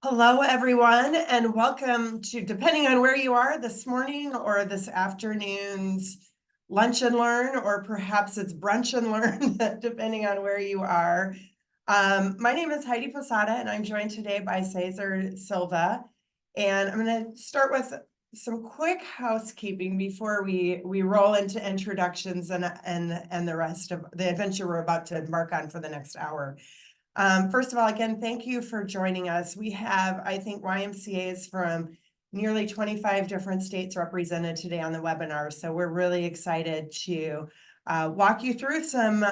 Hello, everyone, and welcome to, depending on where you are this morning or this afternoon's lunch and learn, or perhaps it's brunch and learn, depending on where you are. My name is Heidi Posada, and I'm joined today by Cesar Silva. And I'm going to start with some quick housekeeping before we roll into introductions and the rest of the adventure we're about to embark on for the next hour. First of all, again, thank you for joining us. We have, I think, YMCAs from nearly 25 different states represented today on the webinar. So we're really excited to walk you through some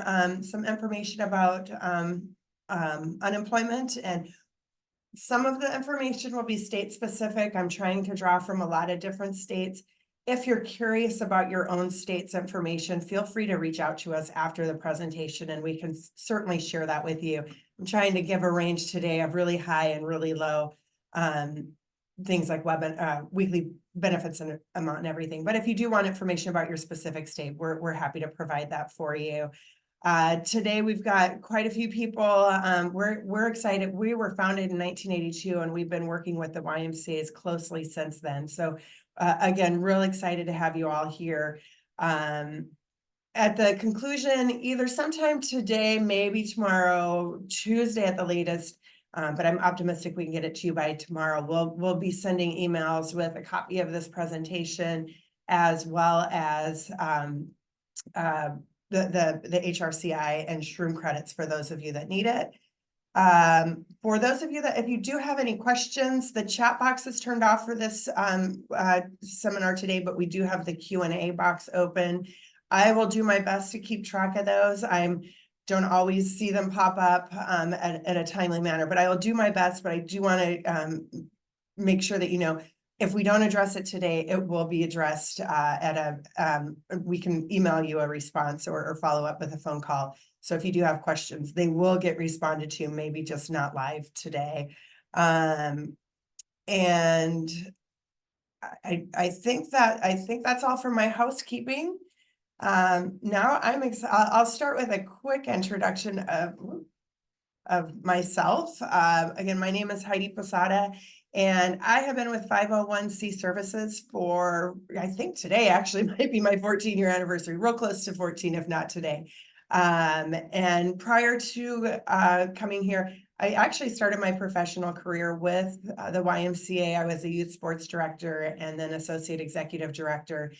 information about unemployment, and some of the information will be state specific. I'm trying to draw from a lot of different states. If you're curious about your own state's information, feel free to reach out to us after the presentation and we can certainly share that with you. I'm trying to give a range today of really high and really low things like weekly benefits and amount and everything. But if you do want information about your specific state, we're happy to provide that for you. Today we've got quite a few people. We're excited. We were founded in 1982 and we've been working with the YMCAs closely since then. So again, real excited to have you all here. At the conclusion, either sometime today, maybe tomorrow, Tuesday at the latest, but I'm optimistic we can get it to you by tomorrow. We'll be sending emails with a copy of this presentation, as well as the HRCI and Shroom credits for those of you that need it. For those of you that, if you do have any questions, the chat box is turned off for this seminar today, but we do have the Q&A box open. I will do my best to keep track of those. I don't always see them pop up at a timely manner, but I will do my best. But I do want to make sure that you know, if we don't address it today, it will be addressed we can email you a response or follow up with a phone call. So if you do have questions, they will get responded to, maybe just not live today. And I think that's all for my housekeeping. Now I'll start with a quick introduction of myself. Again, my name is Heidi Posada, and I have been with 501c Services for, I think today actually might be my 14-year anniversary, real close to 14, if not today. And prior to coming here, I actually started my professional career with the YMCA. I was a youth sports director and then associate executive director.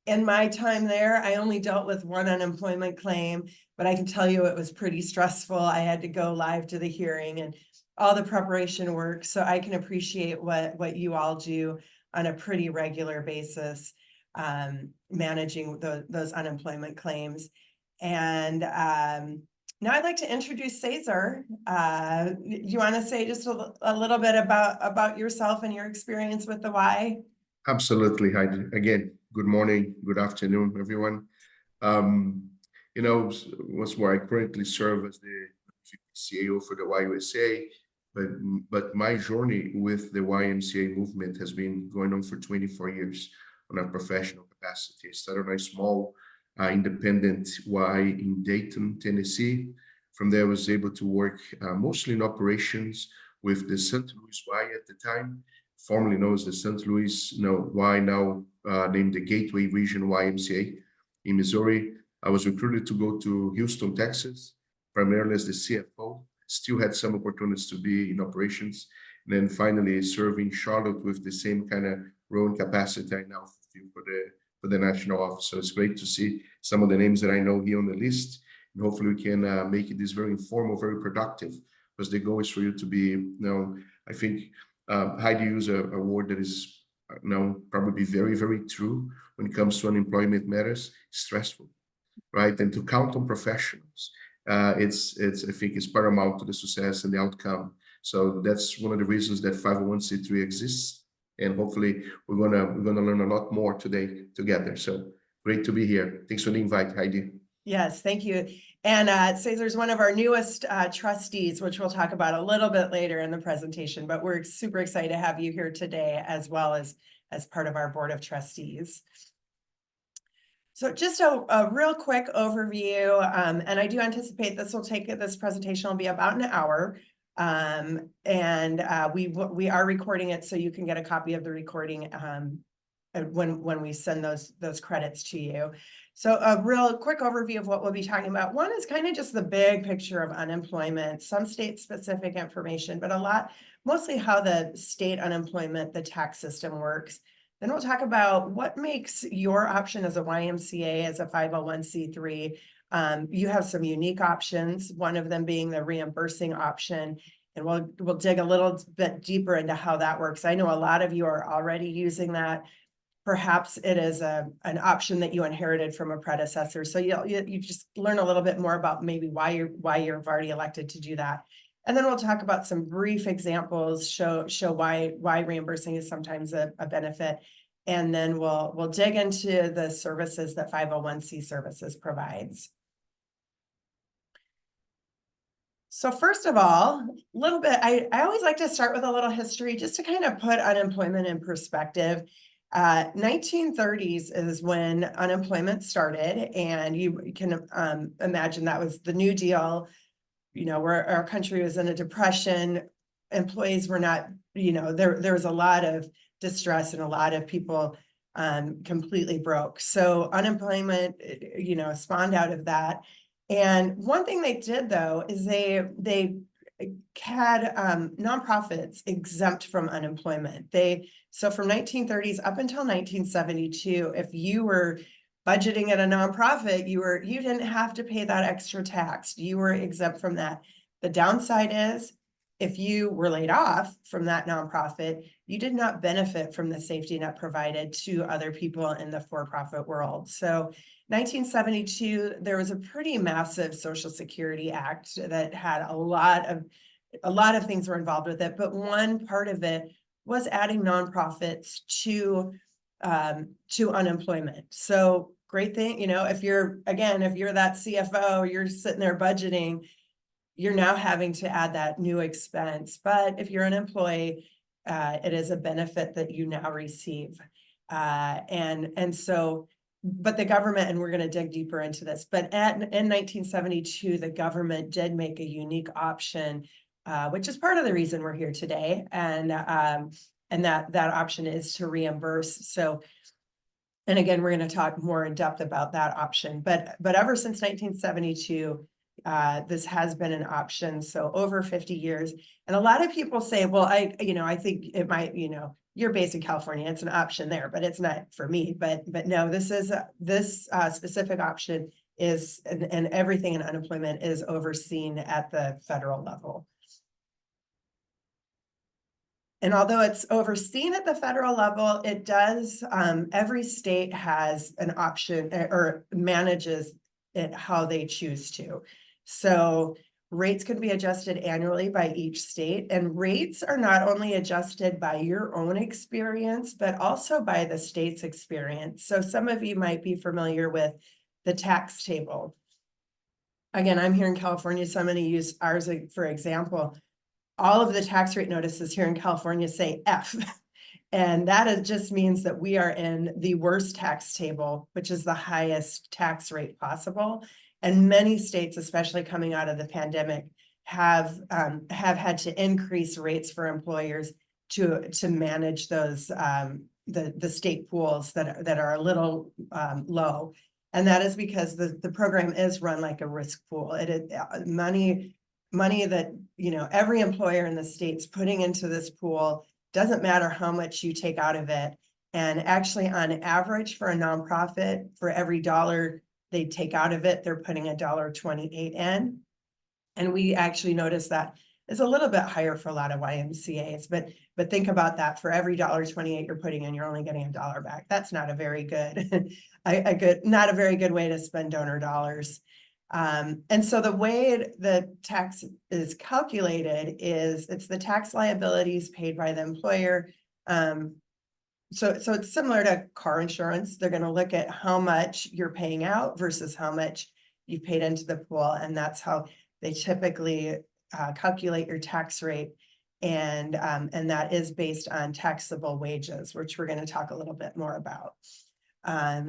In my time there, I only dealt with one unemployment claim, but I can tell you it was pretty stressful. I had to go live to the hearing and all the preparation work. So I can appreciate what you all do on a pretty regular basis, managing those unemployment claims. And now I'd like to introduce Cesar. You want to say just a little bit about yourself and your experience with the Y? Absolutely, Heidi. Again, good morning, good afternoon, everyone. Once more, I currently serve as the CEO for the YUSA, but my journey with the YMCA movement has been going on for 24 years on a professional capacity. I started on a small independent Y in Dayton, Tennessee. From there, I was able to work mostly in operations with the St. Louis Y at the time, formerly known as the St. Louis Y, now named the Gateway Region YMCA in Missouri. I was recruited to go to Houston, Texas, primarily as the CFO. Still had some opportunities to be in operations, and then finally serving Charlotte with the same kind of role and capacity I now fulfill for the national office. So it's great to see some of the names that I know here on the list, and hopefully we can make this very informal, very productive, because the goal is for you to be, I think Heidi used a word that is now probably very, very true when it comes to unemployment matters, stressful, right? And to count on professionals, I think it's paramount to the success and the outcome. So that's one of the reasons that 501c3 exists, and hopefully we're gonna learn a lot more today together. So great to be here. Thanks for the invite, Heidi. Yes, thank you. And Cesar's one of our newest trustees, which we'll talk about a little bit later in the presentation, but we're super excited to have you here today, as well as part of our board of trustees. So just a real quick overview, and I do anticipate this presentation will be about an hour. We are recording it, so you can get a copy of the recording when we send those credits to you. So a real quick overview of what we'll be talking about. One is kind of just the big picture of unemployment, some state specific information, but mostly how the state unemployment, the tax system works. Then we'll talk about what makes your option as a YMCA, as a 501c3. You have some unique options, one of them being the reimbursing option. And we'll dig a little bit deeper into how that works. I know a lot of you are already using that. Perhaps it is an option that you inherited from a predecessor. So you just learn a little bit more about maybe why you've already elected to do that. And then we'll talk about some brief examples, show why reimbursing is sometimes a benefit. And then we'll dig into the services that 501c services provides. So first of all, a little bit, I always like to start with a little history just to kind of put unemployment in perspective. 1930s is when unemployment started, and you can imagine that was the New Deal, where our country was in a depression. Employees were not, there was a lot of distress and a lot of people completely broke. So unemployment, spawned out of that. And one thing they did, though, is they had nonprofits exempt from unemployment. So from 1930s up until 1972, if you were budgeting at a nonprofit, you didn't have to pay that extra tax. You were exempt from that. The downside is, if you were laid off from that nonprofit, you did not benefit from the safety net provided to other people in the for-profit world. So 1972, there was a pretty massive Social Security Act that had a lot of things were involved with it, but one part of it was adding nonprofits to unemployment. So great thing, if you're that CFO, you're sitting there budgeting, you're now having to add that new expense. But if you're an employee, it is a benefit that you now receive. But the government, and we're going to dig deeper into this, but in 1972, the government did make a unique option, which is part of the reason we're here today. And that option is to reimburse. So, and again, we're going to talk more in depth about that option. But ever since 1972, this has been an option. So over 50 years. And a lot of people say, well, I think it might, you're based in California, it's an option there, but it's not for me. But no, this specific option is, and everything in unemployment is overseen at the federal level. And although it's overseen at the federal level, it does, every state has an option or manages it how they choose to. So rates can be adjusted annually by each state, and rates are not only adjusted by your own experience, but also by the state's experience. So some of you might be familiar with the tax table. Again, I'm here in California, so I'm going to use ours for example. All of the tax rate notices here in California say F. And that just means that we are in the worst tax table, which is the highest tax rate possible. And many states, especially coming out of the pandemic, have had to increase rates for employers to manage those the state pools that are a little low. And that is because the program is run like a risk pool. It is money that every employer in the state's putting into this pool. Doesn't matter how much you take out of it. And actually, on average, for a nonprofit, for every dollar they take out of it, they're putting $1.28 in. And we actually notice that is a little bit higher for a lot of YMCAs. But think about that. For every $1.28 you're putting in, you're only getting $1 back. That's not a very good, not a very good way to spend donor dollars. And so the way the tax is calculated is it's the tax liabilities paid by the employer. So it's similar to car insurance. They're going to look at how much you're paying out versus how much you've paid into the pool. And that's how they typically calculate your tax rate. And that is based on taxable wages, which we're going to talk a little bit more about.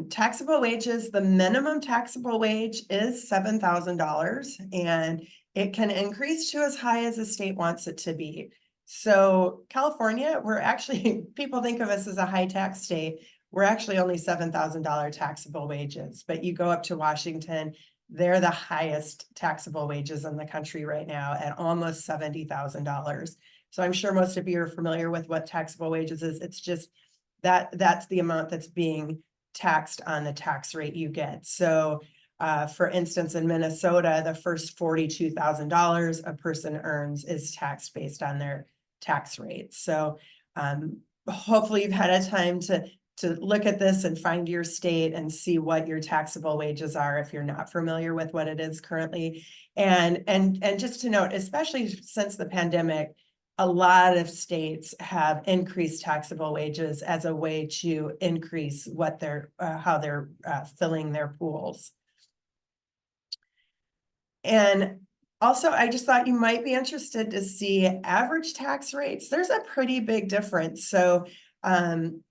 Taxable wages, the minimum taxable wage is $7,000, and It can increase to as high as the state wants it to be. So California, we're actually, people think of us as a high tax state. We're actually only $7,000 taxable wages, but you go up to Washington, they're the highest taxable wages in the country right now at almost $70,000. So I'm sure most of you are familiar with what taxable wages is. It's just that's the amount that's being taxed on the tax rate you get. So for instance, in Minnesota, the first $42,000 a person earns is taxed based on their tax rate. So hopefully you've had a time to look at this and find your state and see what your taxable wages are if you're not familiar with what it is currently. And just to note, especially since the pandemic, a lot of states have increased taxable wages as a way to increase what they're how they're filling their pools. And also, I just thought you might be interested to see average tax rates. There's a pretty big difference. So, some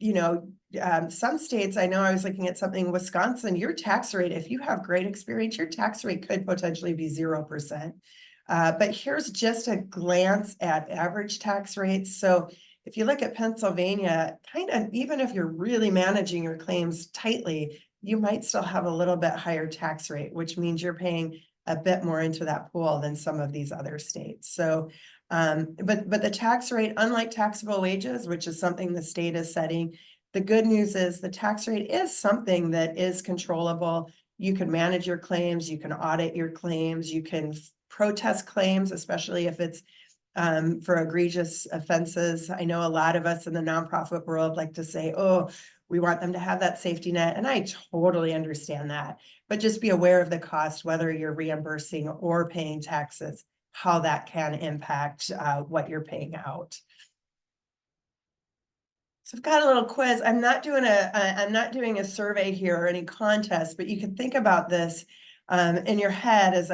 states, I know I was looking at something, Wisconsin, your tax rate, if you have great experience, your tax rate could potentially be 0%. But here's just a glance at average tax rates. So if you look at Pennsylvania, kind of, even if you're really managing your claims tightly, you might still have a little bit higher tax rate, which means you're paying a bit more into that pool than some of these other states. So, but the tax rate, unlike taxable wages, which is something the state is setting, the good news is the tax rate is something that is controllable. You can manage your claims, you can audit your claims, you can protest claims, especially if it's for egregious offenses. I know a lot of us in the nonprofit world like to say, oh, we want them to have that safety net. And I totally understand that. But just be aware of the cost, whether you're reimbursing or paying taxes, how that can impact what you're paying out. So I've got a little quiz. I'm not doing a survey here or any contest, but you can think about this in your head as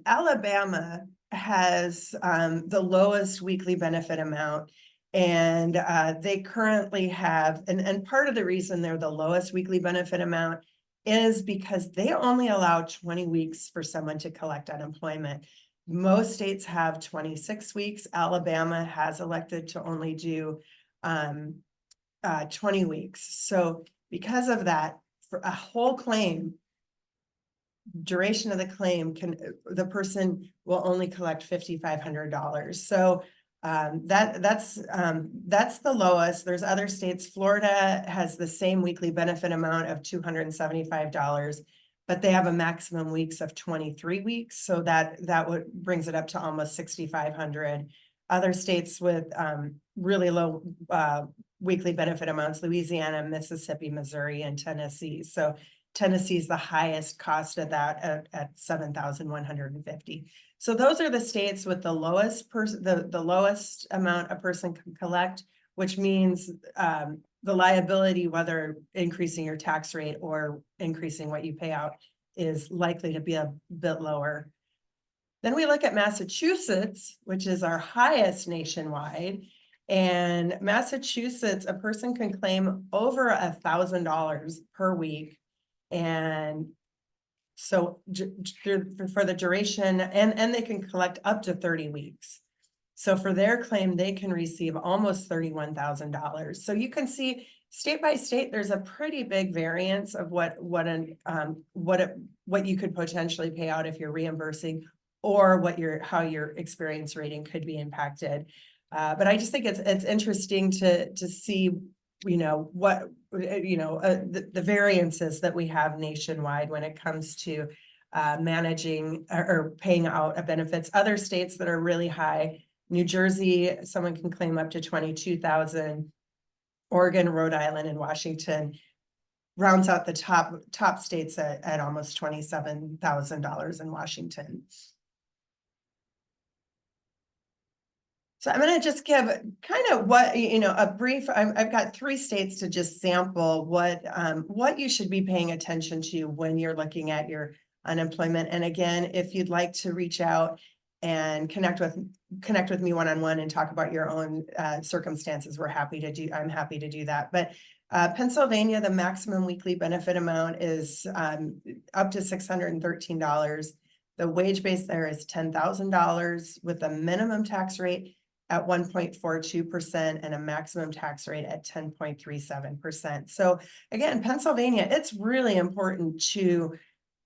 Alabama has the lowest weekly benefit amount, and they currently have, and part of the reason they're the lowest weekly benefit amount is because they only allow 20 weeks for someone to collect unemployment. Most states have 26 weeks. Alabama has elected to only do 20 weeks. So because of that, for a whole claim, duration of the claim, the person will only collect $5,500. So that's the lowest. There's other states. Florida has the same weekly benefit amount of $275, but they have a maximum weeks of 23 weeks. So that brings it up to almost 6,500. Other states with really low weekly benefit amounts: Louisiana, Mississippi, Missouri, and Tennessee. So Tennessee is the highest cost of that at 7,150. So those are the states with the lowest the lowest amount a person can collect, which means the liability, whether increasing your tax rate or increasing what you pay out, is likely to be a bit lower. Then we look at Massachusetts, which is our highest nationwide. And Massachusetts, a person can claim over $1,000 per week. And so for the duration, and they can collect up to 30 weeks. So for their claim, they can receive almost $31,000. So you can see state by state, there's a pretty big variance of what you could potentially pay out if you're reimbursing, or how your experience rating could be impacted. But I just think it's interesting to see, the variances that we have nationwide when it comes to managing or paying out benefits. Other states that are really high: New Jersey, someone can claim up to 22,000. Oregon, Rhode Island, and Washington rounds out the top states at almost $27,000 in Washington. So I'm going to just give kind of a brief. I've got 3 states to just sample what you should be paying attention to when you're looking at your unemployment. And again, if you'd like to reach out and connect with me one-on-one and talk about your own circumstances, I'm happy to do that. But Pennsylvania, the maximum weekly benefit amount is up to $613. The wage base there is $10,000 with a minimum tax rate at 1.42% and a maximum tax rate at 10.37%. So again, Pennsylvania, it's really important to,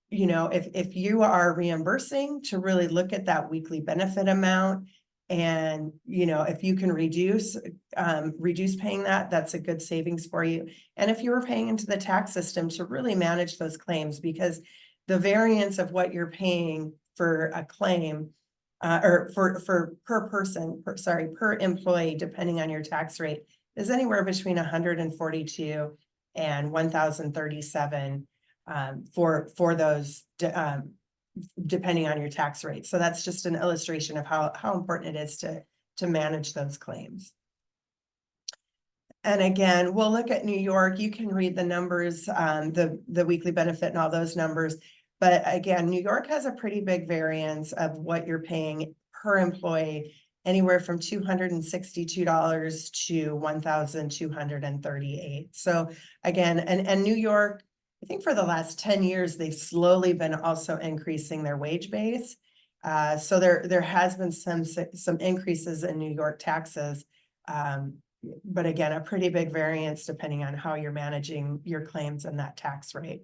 you know, if you are reimbursing, to really look at that weekly benefit amount. And, you know, if you can reduce paying that, that's a good savings for you. And if you were paying into the tax system, to really manage those claims, because the variance of what you're paying for a claim or for per person, per employee, depending on your tax rate, is anywhere between 142 and 1,037 for those depending on your tax rate. So that's just an illustration of how important it is to manage those claims. And again, we'll look at New York. You can read the numbers, the weekly benefit and all those numbers. But again, New York has a pretty big variance of what you're paying per employee, anywhere from $262 to $1,238. So again, and New York, I think for the last 10 years, they've slowly been also increasing their wage base. So there has been some increases in New York taxes. But again, a pretty big variance depending on how you're managing your claims and that tax rate.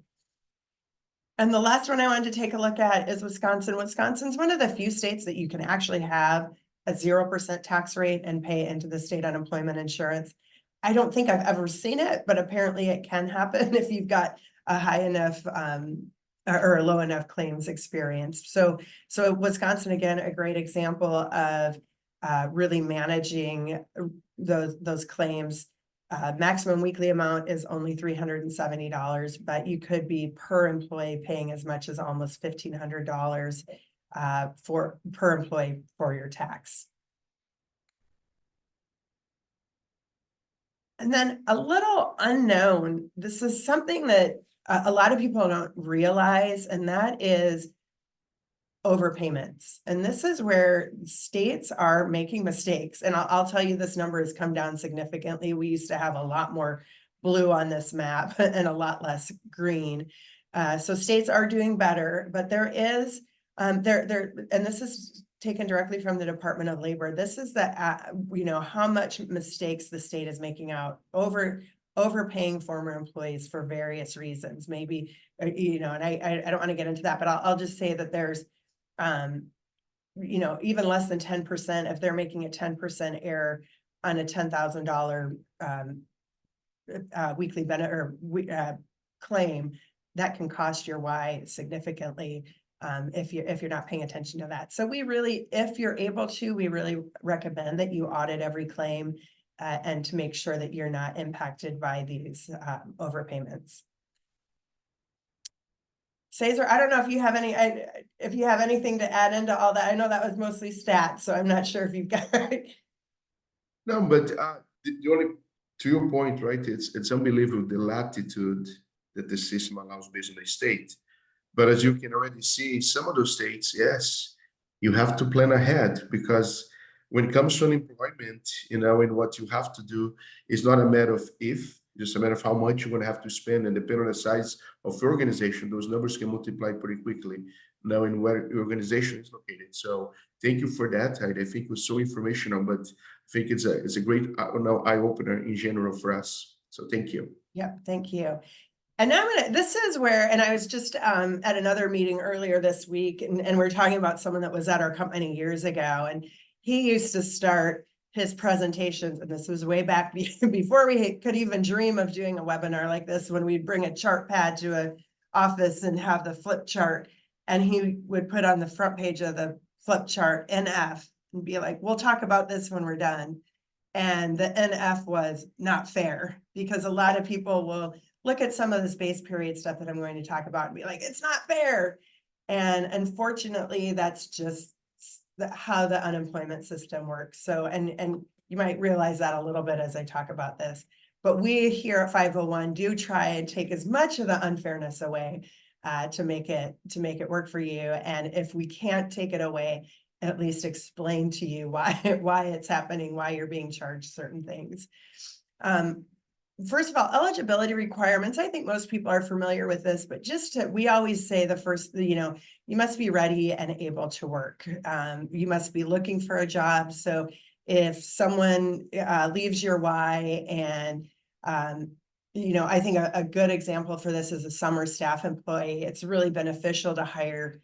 And the last one I wanted to take a look at is Wisconsin. Wisconsin's one of the few states that you can actually have a 0% tax rate and pay into the state unemployment insurance. I don't think I've ever seen it, but apparently it can happen if you've got a high enough or a low enough claims experience. So Wisconsin, again, a great example of really managing those claims. Maximum weekly amount is only $370, but you could be per employee paying as much as almost $1,500 per employee for your tax. And then a little unknown, this is something that a lot of people don't realize, and that is overpayments. And this is where states are making mistakes. And I'll tell you, this number has come down significantly. We used to have a lot more blue on this map and a lot less green. So states are doing better, but there is, and this is taken directly from the Department of Labor. This is how much mistakes the state is making out overpaying former employees for various reasons. Maybe, and I don't want to get into that, but I'll just say that there's, even less than 10%, if they're making a 10% error on a $10,000 weekly benefit or claim, that can cost your Y significantly if you're not paying attention to that. So if you're able to, we really recommend that you audit every claim and to make sure that you're not impacted by these overpayments. Cesar, I don't know if you have anything to add into all that. I know that was mostly stats, so I'm not sure if you've got. No, but the only, to your point, right? It's unbelievable the latitude that the system allows based on the state. But as you can already see, some of those states, yes, you have to plan ahead, because when it comes to unemployment, and what you have to do is not a matter of if, just a matter of how much you're going to have to spend, and depending on the size of your organization, those numbers can multiply pretty quickly, knowing where your organization is located. So thank you for that. I think it was so informational, but I think it's a great eye opener in general for us. So thank you. Yep, thank you. And now this is where, and I was just at another meeting earlier this week, and we're talking about someone that was at our company years ago, and he used to start his presentations, and this was way back before we could even dream of doing a webinar like this, when we'd bring a chart pad to an office and have the flip chart, and he would put on the front page of the flip chart NF and be like, we'll talk about this when we're done. And the NF was not fair, because a lot of people will look at some of the space period stuff that I'm going to talk about and be like, it's not fair. And unfortunately, that's just how the unemployment system works. So, and you might realize that a little bit as I talk about this, but we here at 501 do try and take as much of the unfairness away to make it work for you. And if we can't take it away, at least explain to you why it's happening, why you're being charged certain things. first of all, eligibility requirements, I think most people are familiar with this, but we always say the first, you must be ready and able to work. You must be looking for a job. So if someone leaves your Y and, I think a good example for this is a summer staff employee. It's really beneficial to hire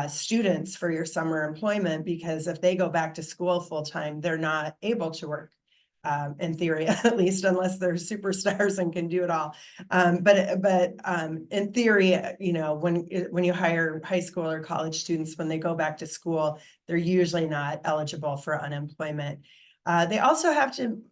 students for your summer employment, because if they go back to school full-time, they're not able to work. In theory, at least, unless they're superstars and can do it all. But in theory, when you hire high school or college students, when they go back to school, they're usually not eligible for unemployment. They also have to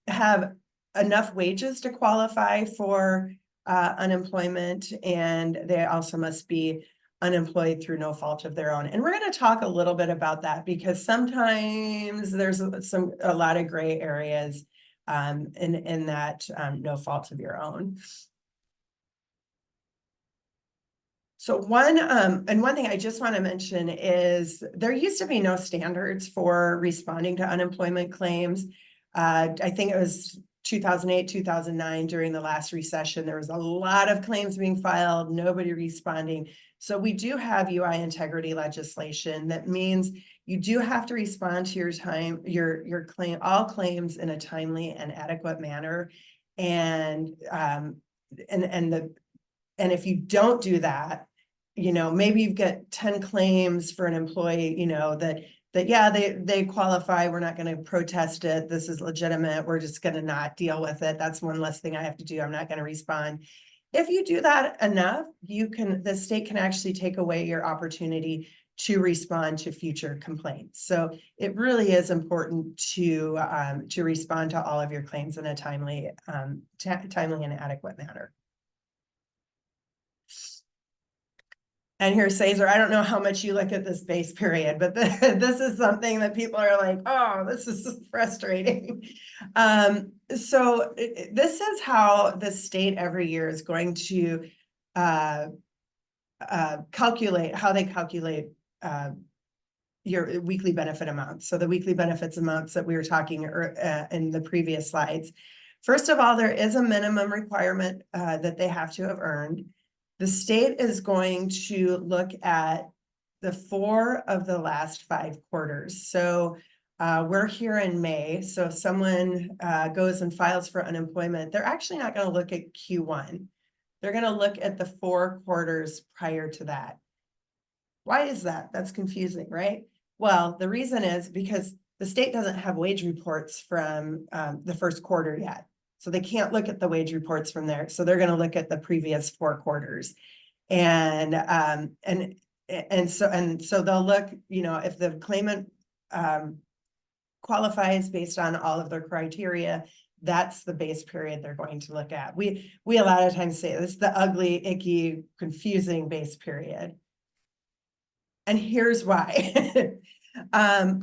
have enough wages to qualify for unemployment, and they also must be unemployed through no fault of their own. And we're going to talk a little bit about that, because sometimes there's a lot of gray areas in that no fault of your own. So one thing I just want to mention is there used to be no standards for responding to unemployment claims. I think it was 2008, 2009, during the last recession, there was a lot of claims being filed, nobody responding. So we do have UI integrity legislation that means you do have to respond to your claim, all claims, in a timely and adequate manner. And if you don't do that, maybe you've got 10 claims for an employee, yeah, they qualify. We're not going to protest it. This is legitimate. We're just going to not deal with it. That's one less thing I have to do. I'm not going to respond. If you do that enough, the state can actually take away your opportunity to respond to future complaints. So it really is important to respond to all of your claims in a timely and adequate manner. And here, Cesar, I don't know how much you look at this base period, but this is something that people are like, oh, this is frustrating. So this is how the state every year is going to calculate your weekly benefit amounts. So the weekly benefits amounts that we were talking in the previous slides. First of all, there is a minimum requirement that they have to have earned. The state is going to look at the 4 of the last 5 quarters. So we're here in May. So if someone goes and files for unemployment, they're actually not going to look at Q1. They're going to look at the 4 quarters prior to that. Why is that? That's confusing, right? Well, the reason is because the state doesn't have wage reports from the first quarter yet. So they can't look at the wage reports from there. So they're going to look at the previous 4 quarters. And so they'll look, if the claimant qualifies based on all of their criteria, that's the base period they're going to look at. We a lot of times say this is the ugly, icky, confusing base period. And here's why.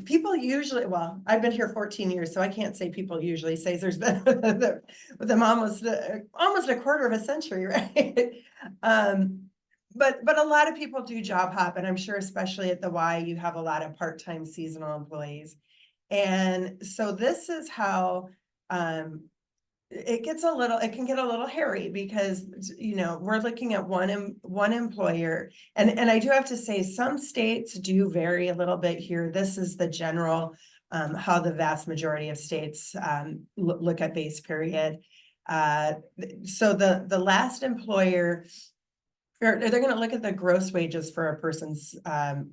People usually, well, I've been here 14 years, so I can't say people usually say there's been with them almost a quarter of a century, right? But a lot of people do job hop, and I'm sure especially at the Y, you have a lot of part-time seasonal employees. And so this is how it can get a little hairy, because we're looking at one employer, and I do have to say some states do vary a little bit here. This is the general how the vast majority of states look at base period. So the last employer, or they're going to look at the gross wages for a person's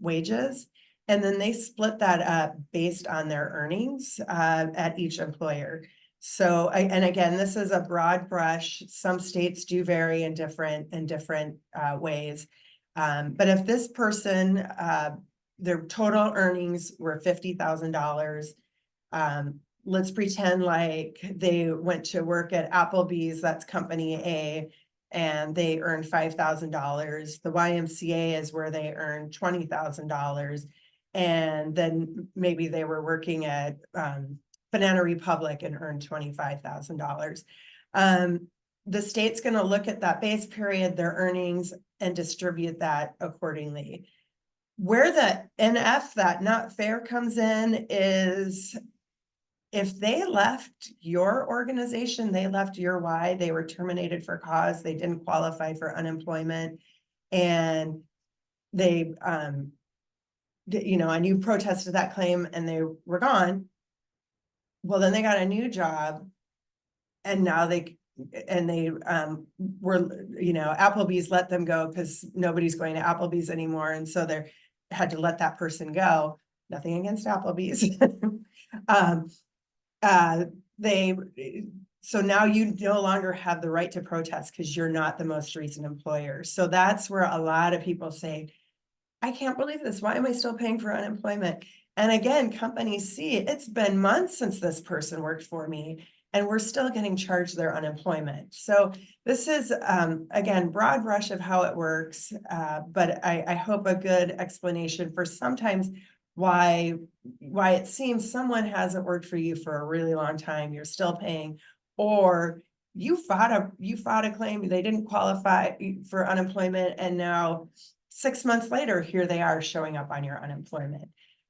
wages, and then they split that up based on their earnings at each employer. So, and again, this is a broad brush. Some states do vary in different ways. But if this person, their total earnings were $50,000, let's pretend like they went to work at Applebee's, that's company A, and they earned $5,000. The YMCA is where they earned $20,000. And then maybe they were working at Banana Republic and earned $25,000. The state's going to look at that base period, their earnings, and distribute that accordingly. Where the NF, that not fair, comes in is if they left your organization, they left your Y, they were terminated for cause, they didn't qualify for unemployment, and they, and you protested that claim and they were gone, well, then they got a new job, and now they were, Applebee's let them go because nobody's going to Applebee's anymore, and so they had to let that person go. Nothing against Applebee's. They, so now you no longer have the right to protest because you're not the most recent employer. So that's where a lot of people say, I can't believe this. Why am I still paying for unemployment? And again, companies see it's been months since this person worked for me, and we're still getting charged their unemployment. So this is, again, broad brush of how it works, but I hope a good explanation for sometimes why it seems someone hasn't worked for you for a really long time, you're still paying, or you fought a claim, they didn't qualify for unemployment, and now 6 months later, here they are showing up on your unemployment.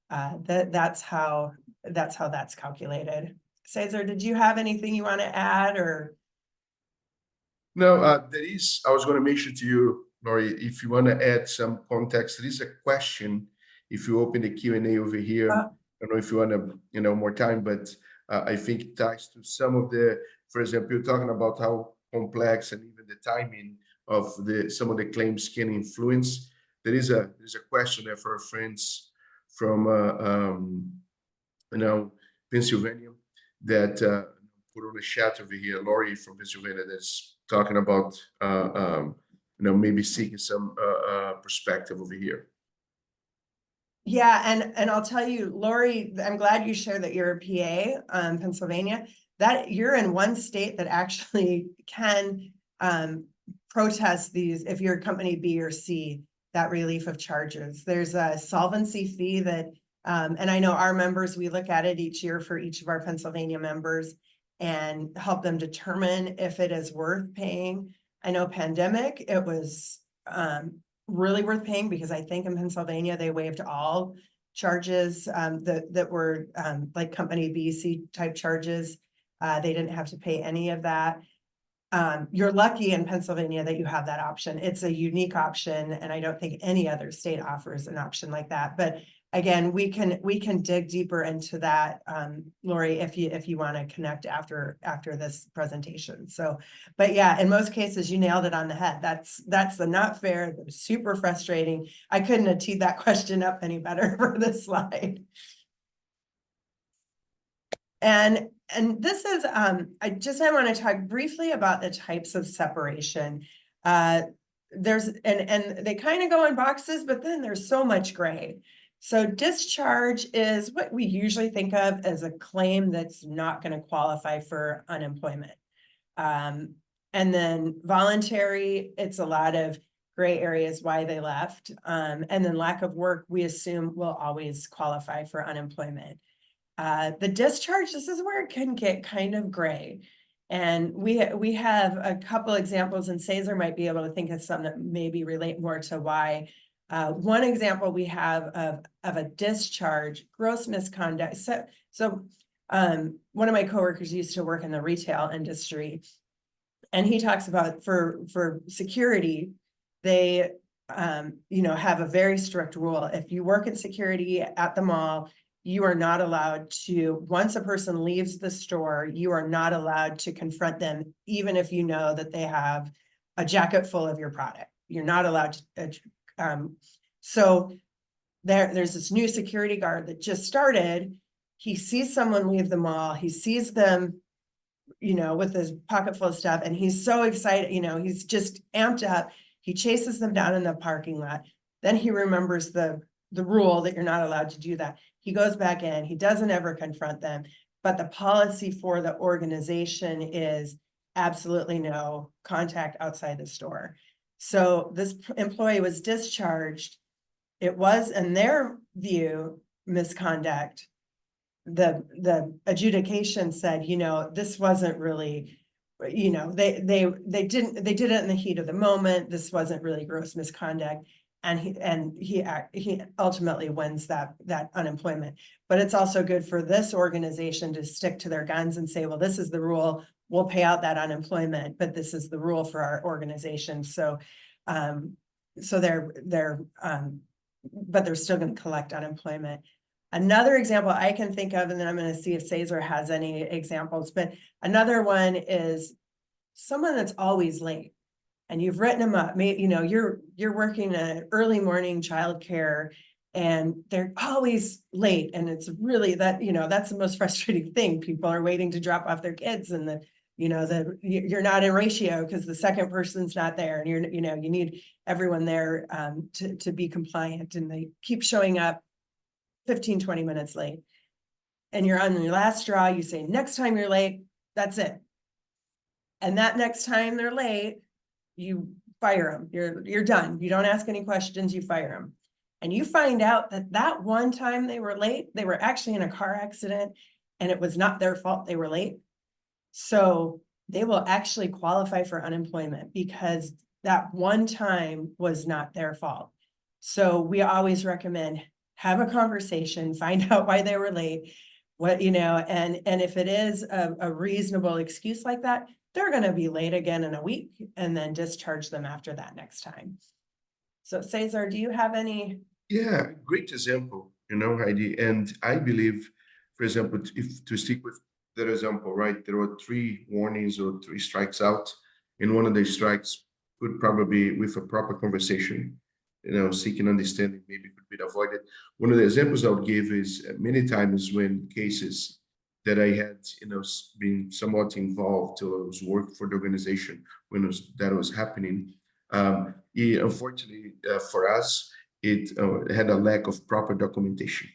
That's how that's calculated. Cesar, did you have anything you want to add, or? No, I was going to mention to you, Lori, if you want to add some context, there is a question. If you open the Q&A over here, I don't know if you want to, more time, but I think it ties to some of for example, you're talking about how complex and even the timing of some of the claims can influence. There's a question there for our friends from, Pennsylvania that put on the chat over here, Lori from Pennsylvania, that's talking about, maybe seeking some perspective over here. Yeah, and I'll tell you, Lori, I'm glad you shared that you're a PA, Pennsylvania, that you're in one state that actually can protest these, if you're company B or C, that relief of charges. There's a solvency fee that, and I know our members, we look at it each year for each of our Pennsylvania members and help them determine if it is worth paying. I know pandemic, it was really worth paying because I think in Pennsylvania, they waived all charges that were like company B, C type charges. They didn't have to pay any of that. You're lucky in Pennsylvania that you have that option. It's a unique option, and I don't think any other state offers an option like that. But again, we can dig deeper into that, Lori, if you want to connect after this presentation. So, but yeah, in most cases, you nailed it on the head. That's the not fair, super frustrating. I couldn't have teed that question up any better for this slide. And this is, I want to talk briefly about the types of separation. There's, and they kind of go in boxes, but then there's so much gray. So discharge is what we usually think of as a claim that's not going to qualify for unemployment. And then voluntary, it's a lot of gray areas why they left. And then lack of work, we assume will always qualify for unemployment. The discharge, this is where it can get kind of gray. And we have a couple examples, and Cesar might be able to think of some that maybe relate more to why. One example we have of a discharge, gross misconduct. So one of my coworkers used to work in the retail industry, and he talks about for security, they have a very strict rule. If you work in security at the mall, you are not allowed to, once a person leaves the store, you are not allowed to confront them, even if you know that they have a jacket full of your product. You're not allowed to. So there's this new security guard that just started. He sees someone leave the mall. He sees them, with his pocket full of stuff, and he's so excited. He's just amped up. He chases them down in the parking lot. Then he remembers the rule that you're not allowed to do that. He goes back in. He doesn't ever confront them. But the policy for the organization is absolutely no contact outside the store. So this employee was discharged. It was, in their view, misconduct. The adjudication said, this wasn't really, they did it in the heat of the moment. This wasn't really gross misconduct. And he ultimately wins that unemployment. But it's also good for this organization to stick to their guns and say, well, this is the rule. We'll pay out that unemployment, but this is the rule for our organization. So, but they're still going to collect unemployment. Another example I can think of, and then I'm going to see if Cesar has any examples, but another one is someone that's always late. And you've written them up, you're working an early morning childcare and they're always late. And it's really that's the most frustrating thing. People are waiting to drop off their kids and you're not in ratio because the second person's not there. And you need everyone there to be compliant, and they keep showing up 15, 20 minutes late. And you're on your last straw, you say, next time you're late, that's it. And that next time they're late, you fire them. You're done. You don't ask any questions, you fire them. And you find out that one time they were late, they were actually in a car accident and it was not their fault they were late. So they will actually qualify for unemployment because that one time was not their fault. So we always recommend have a conversation, find out why they were late, and if it is a reasonable excuse like that, they're going to be late again in a week and then discharge them after that next time. So Cesar, do you have any? Yeah, great example, Heidi. And I believe, for example, if to stick with that example, right, there were 3 warnings or 3 strikes out, and one of the strikes could probably, with a proper conversation, seeking understanding, maybe could be avoided. One of the examples I would give is many times when cases that I had, been somewhat involved or was working for the organization when that was happening. Unfortunately, for us, it had a lack of proper documentation,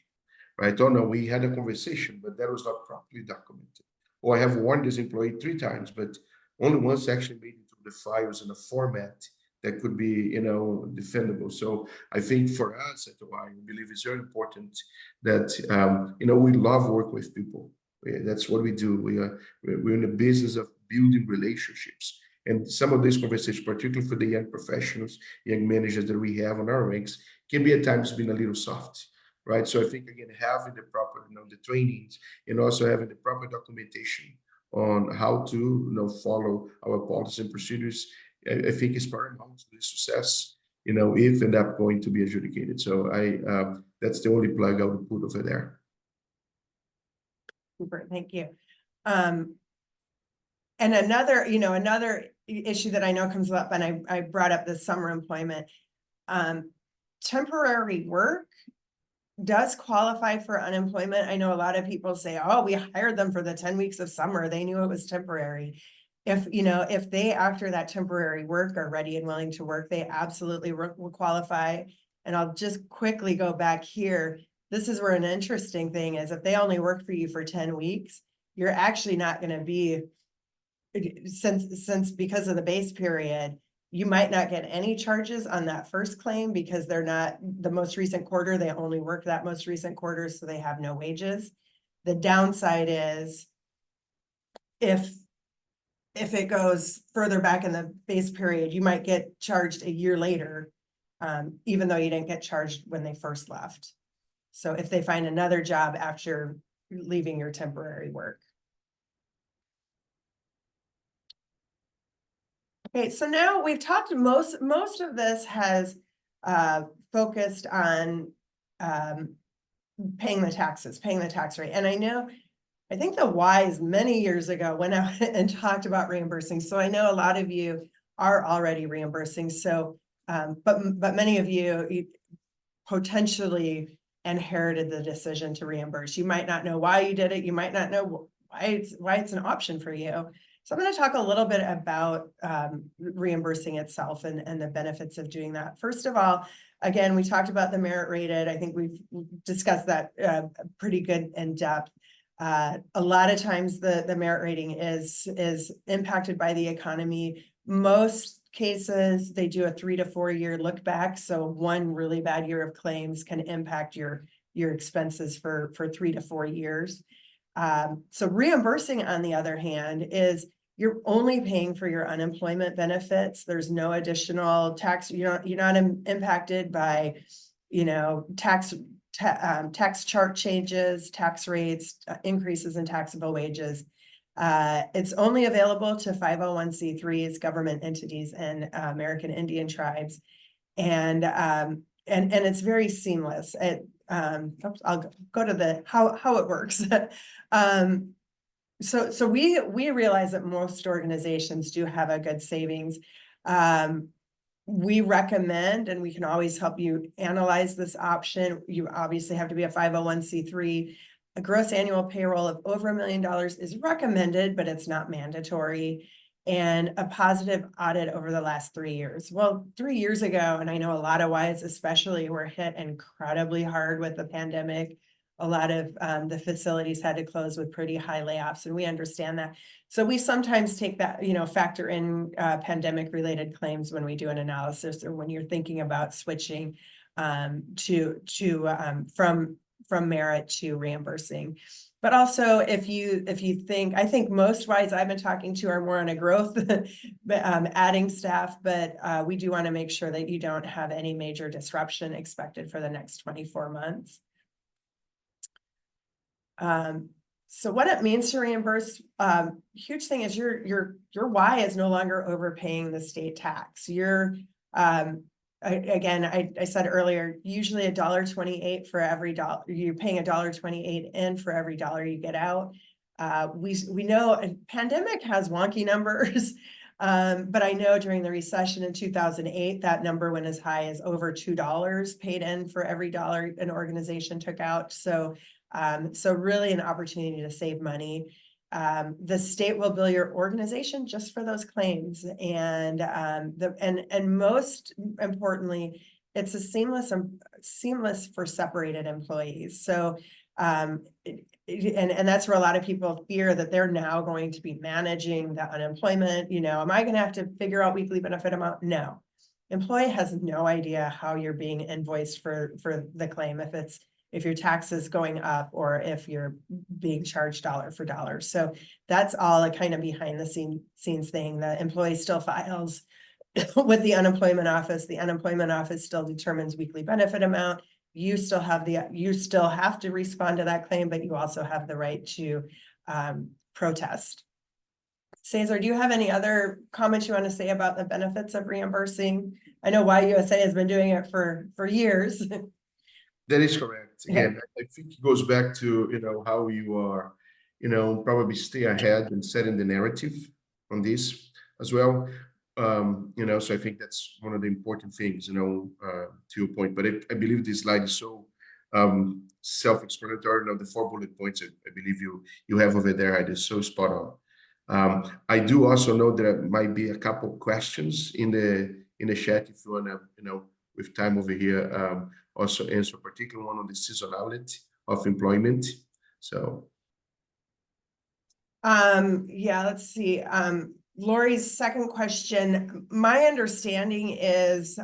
right? Oh no, we had a conversation, but that was not properly documented. Or I have warned this employee 3 times, but only once actually made it to the files in a format that could be, defendable. So I think for us at the Y, we believe it's very important that, we love work with people. That's what we do. We're in the business of building relationships. And some of these conversations, particularly for the young professionals, young managers that we have on our ranks, can be at times been a little soft, right? So I think, again, having the proper, the trainings and also having the proper documentation on how to, follow our policies and procedures, I think is paramount to the success, if end up going to be adjudicated. So that's the only plug I would put over there. Super, thank you. And another issue that I know comes up, and I brought up the summer employment. Temporary work does qualify for unemployment. I know a lot of people say, oh, we hired them for the 10 weeks of summer. They knew it was temporary. If they, after that temporary work, are ready and willing to work, they absolutely will qualify. And I'll just quickly go back here. This is where an interesting thing is, if they only work for you for 10 weeks, you're actually not going to be, since because of the base period, you might not get any charges on that first claim because they're not the most recent quarter. They only work that most recent quarter, so they have no wages. The downside is if it goes further back in the base period, you might get charged a year later, even though you didn't get charged when they first left. So if they find another job after leaving your temporary work. Okay, so now we've talked, most of this has focused on paying the tax rate. And I think the Y's many years ago went out and talked about reimbursing. So I know a lot of you are already reimbursing. So, but many of you potentially inherited the decision to reimburse. You might not know why you did it. You might not know why it's an option for you. So I'm going to talk a little bit about reimbursing itself and the benefits of doing that. First of all, again, we talked about the merit rated. I think we've discussed that pretty good in depth. A lot of times the merit rating is impacted by the economy. Most cases, they do a 3 to 4 year look back. So one really bad year of claims can impact your expenses for 3 to 4 years. So reimbursing, on the other hand, is you're only paying for your unemployment benefits. There's no additional tax. You're not impacted by, tax chart changes, tax rates, increases in taxable wages. It's only available to 501(c)(3)s, government entities, and American Indian tribes. And it's very seamless. I'll go to how it works. So we realize that most organizations do have a good savings. We recommend, and we can always help you analyze this option. You obviously have to be a 501(c)(3). A gross annual payroll of over $1 million is recommended, but it's not mandatory. And a positive audit over the last 3 years. Well, 3 years ago, and I know a lot of Ys especially were hit incredibly hard with the pandemic. A lot of the facilities had to close with pretty high layoffs, and we understand that. So we sometimes take that, factor in pandemic related claims when we do an analysis, or when you're thinking about switching from merit to reimbursing. But also, if you think, I think most Ys I've been talking to are more on a growth, adding staff, but we do want to make sure that you don't have any major disruption expected for the next 24 months. So what it means to reimburse, huge thing is your Y is no longer overpaying the state tax. You're, again, I said earlier, usually $1.28 for every dollar. You're paying $1.28 in for every dollar you get out. We know a pandemic has wonky numbers, but I know during the recession in 2008, that number went as high as over $2 paid in for every dollar an organization took out. So really an opportunity to save money. The state will bill your organization just for those claims, and most importantly, it's a seamless for separated employees. So and that's where a lot of people fear that they're now going to be managing the unemployment. Am I going to have to figure out weekly benefit amount? No, employee has no idea how you're being invoiced for the claim, if your tax is going up or if you're being charged dollar for dollar. So that's all a kind of behind the scenes thing. The employee still files with the unemployment office. The unemployment office still determines weekly benefit amount. You still have to respond to that claim, but you also have the right to protest. Cesar, do you have any other comments you want to say about the benefits of reimbursing? I know YUSA has been doing it for years. That is correct. Again, I think it goes back to, how you are, probably stay ahead and setting the narrative on this as well. So I think that's one of the important things, to your point. But I believe this slide is so self-explanatory. The 4 bullet points I believe you have over there, it is so spot on. I do also know there might be a couple questions in the chat if you want to, with time over here, also answer particularly one on the seasonality of employment. So yeah, let's see. Lori's second question. My understanding is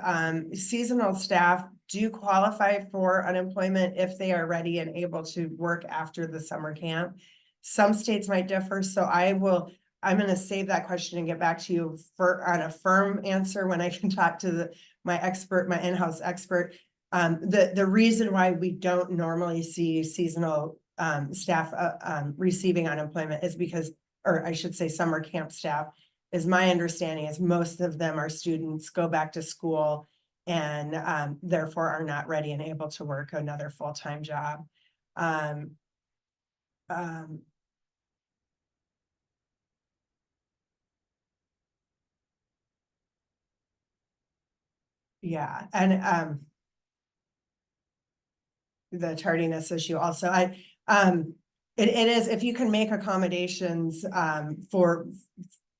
seasonal staff do qualify for unemployment if they are ready and able to work after the summer camp. Some states might differ, so I'm going to save that question and get back to you on a firm answer when I can talk to my in-house expert. The reason why we don't normally see seasonal staff receiving unemployment is because, or I should say summer camp staff, is my understanding is most of them are students, go back to school, and therefore are not ready and able to work another full-time job. Yeah, and the tardiness issue also. It is, if you can make accommodations for